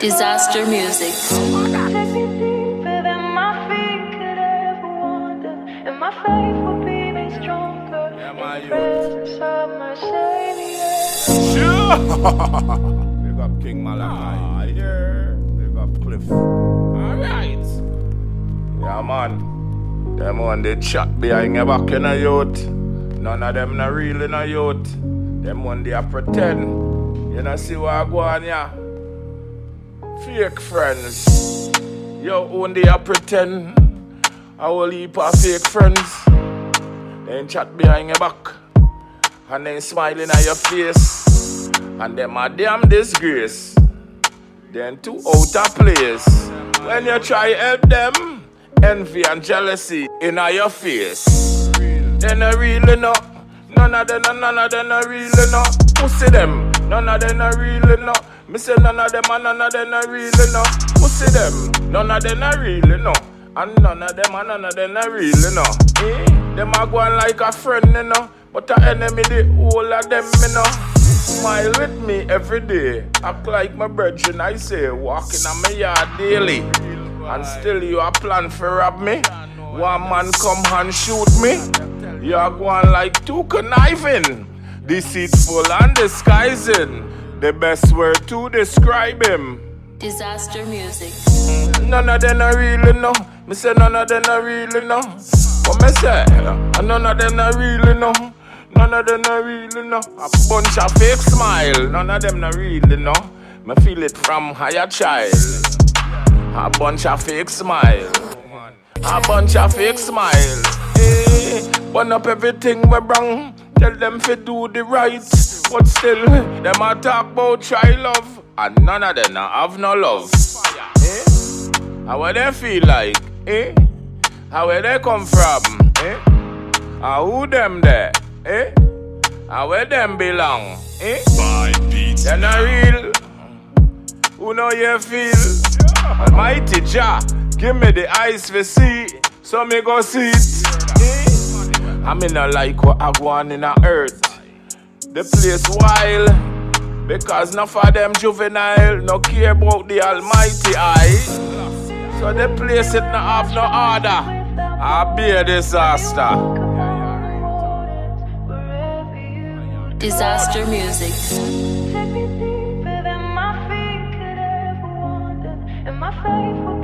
Disaster music. Take me deeper than my feet could ever wander, and my faith will be made stronger in the presence of my Savior. Sure. Big up King Malachi. Yeah. Big up Cliff. Alright. Yeah, man. Them on the chat behind your back in a youth. None of them not real in a youth. Them one they a pretend. You know see what I go on here? Fake friends. Yo, only a pretend. I will heap of fake friends. Then chat behind your back. And then smiling at your face. And them a damn disgrace. Then too out of place. When you try help them, envy and jealousy in your face. Then I really know. None of them are really know. Pussy them. None of them are really know. Me say none of them are really know. Pussy them. None of them are really know. And none of them are really know. Them a go on like a friend, you know. But an enemy, the whole of them, you know. Smile with me every day. Act like my brethren, I say. Walking on my yard daily. And still you a plan for rob me. One man come and shoot me. You are going like too conniving. Deceitful and disguising. The best word to describe him. Disaster music. None of them are really know. Me say none of them are really know. What me say? None of them are really know. None of them are really know. A bunch of fake smile. None of them are really know. Me feel it from higher child. A bunch of fake smile. A bunch of fake smile. Burn up everything we wrong. Tell them to do the right. But still, them a talk about try love. And none of them have no love. How would they feel like? How where they come from? Who them there? How where them belong? They're not real. Who know you feel? Almighty Jah, give me the eyes to see, so me go see it. I mean not like what I go on in the earth. The place wild, because none of them juvenile no care about the Almighty eye. So the place it not have no order. I be a disaster. Disaster music. Take me deeper than my feet could ever wander, and my faith will